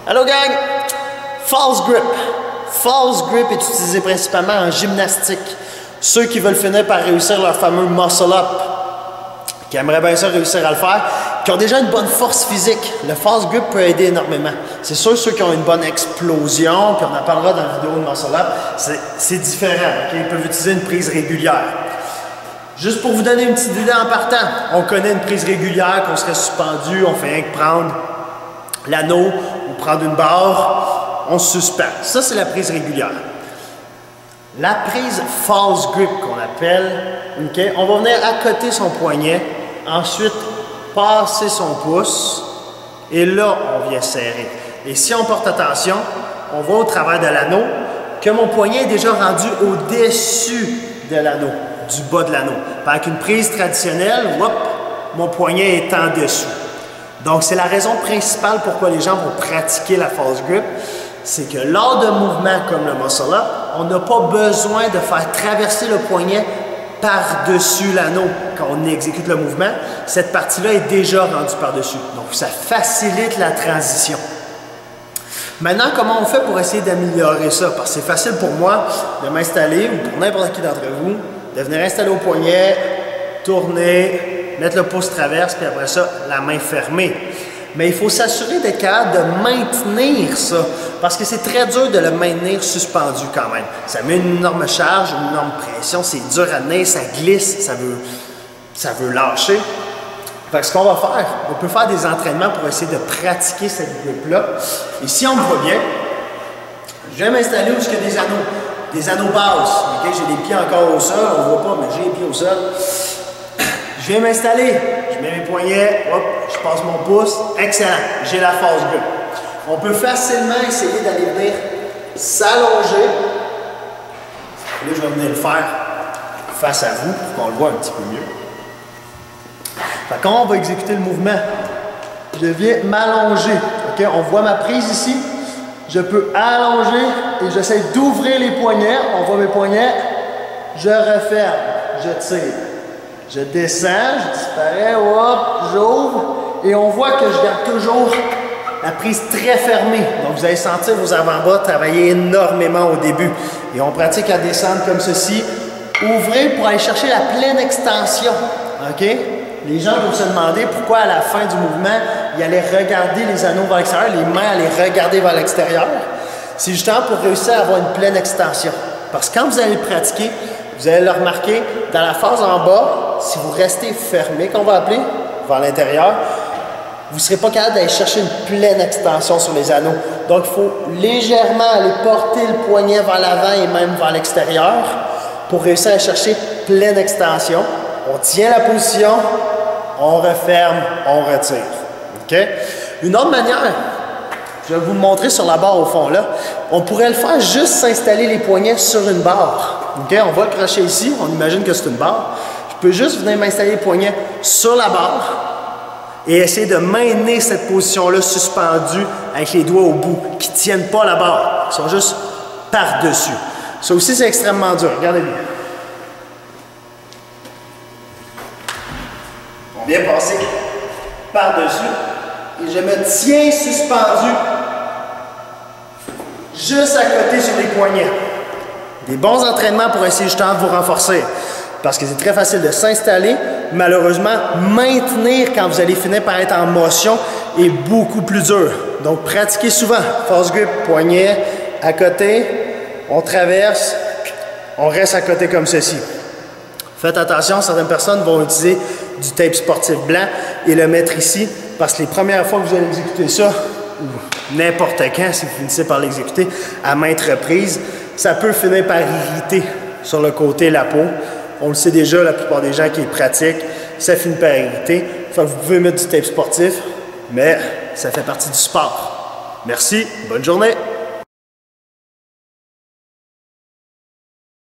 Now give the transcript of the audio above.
Allô gang! False grip. False grip est utilisé principalement en gymnastique. Ceux qui veulent finir par réussir leur fameux muscle up, qui aimeraient bien ça réussir à le faire, qui ont déjà une bonne force physique, le false grip peut aider énormément. C'est sûr, ceux qui ont une bonne explosion, puis on en parlera dans la vidéo de muscle up, c'est différent. Okay? Ils peuvent utiliser une prise régulière. Juste pour vous donner une petite idée en partant, on connaît une prise régulière, qu'on serait suspendu, on fait rien que prendre l'anneau ou prendre une barre, on se suspend. Ça, c'est la prise régulière. La prise false grip qu'on appelle, okay, on va venir accoter son poignet, ensuite passer son pouce, et là, on vient serrer. Et si on porte attention, on voit au travers de l'anneau que mon poignet est déjà rendu au-dessus de l'anneau, du bas de l'anneau. Avec une prise traditionnelle, hop, mon poignet est en dessous. Donc, c'est la raison principale pourquoi les gens vont pratiquer la false grip. C'est que lors de mouvements comme le muscle up, on n'a pas besoin de faire traverser le poignet par-dessus l'anneau quand on exécute le mouvement. Cette partie-là est déjà rendue par-dessus. Donc, ça facilite la transition. Maintenant, comment on fait pour essayer d'améliorer ça? Parce que c'est facile pour moi de m'installer, ou pour n'importe qui d'entre vous, de venir installer au poignet, tourner, mettre le pouce traverse, puis après ça, la main fermée. Mais il faut s'assurer d'être capable de maintenir ça, parce que c'est très dur de le maintenir suspendu quand même. Ça met une énorme charge, une énorme pression, c'est dur à tenir, ça glisse, ça veut lâcher. Fait que ce qu'on va faire, on peut faire des entraînements pour essayer de pratiquer cette grip-là. Et si on me voit bien, je vais m'installer où il y a des anneaux basses. Okay? J'ai les pieds encore au sol, on ne voit pas, mais j'ai les pieds au sol. Je viens m'installer, je mets mes poignets, hop, je passe mon pouce, excellent, j'ai la false grip. On peut facilement essayer d'aller venir s'allonger. Là, je vais venir le faire face à vous pour qu'on le voit un petit peu mieux. Fait que quand on va exécuter le mouvement, je viens m'allonger. Okay? On voit ma prise ici. Je peux allonger et j'essaie d'ouvrir les poignets. On voit mes poignets. Je referme, je tire. Je descends, je disparais, hop, j'ouvre. Et on voit que je garde toujours la prise très fermée. Donc vous allez sentir vos avant-bras travailler énormément au début. Et on pratique à descendre comme ceci. Ouvrez pour aller chercher la pleine extension. OK? Les gens vont se demander pourquoi à la fin du mouvement, ils allaient regarder les anneaux vers l'extérieur, les mains allaient regarder vers l'extérieur. C'est justement pour réussir à avoir une pleine extension. Parce que quand vous allez le pratiquer, vous allez le remarquer, dans la phase en bas, si vous restez fermé, qu'on va appeler, vers l'intérieur, vous ne serez pas capable d'aller chercher une pleine extension sur les anneaux. Donc, il faut légèrement aller porter le poignet vers l'avant et même vers l'extérieur pour réussir à chercher pleine extension. On tient la position, on referme, on retire. Okay? Une autre manière, je vais vous le montrer sur la barre au fond là, on pourrait le faire juste s'installer les poignets sur une barre. Okay? On va le cracher ici, on imagine que c'est une barre. Je peux juste venir m'installer les poignets sur la barre et essayer de maintenir cette position-là suspendue avec les doigts au bout, qui ne tiennent pas la barre, ils sont juste par-dessus. Ça aussi, c'est extrêmement dur. Regardez bien. On vient passer par-dessus et je me tiens suspendu juste à côté sur les poignets. Des bons entraînements pour essayer justement de vous renforcer. Parce que c'est très facile de s'installer. Malheureusement, maintenir quand vous allez finir par être en motion est beaucoup plus dur. Donc, pratiquez souvent. False grip, poignet, à côté, on traverse, on reste à côté comme ceci. Faites attention, certaines personnes vont utiliser du tape sportif blanc et le mettre ici parce que les premières fois que vous allez exécuter ça, ou n'importe quand, si vous finissez par l'exécuter à maintes reprises, ça peut finir par irriter sur le côté la peau. On le sait déjà, la plupart des gens qui pratiquent, ça finit par irriter. Enfin, vous pouvez mettre du tape sportif, mais ça fait partie du sport. Merci, bonne journée!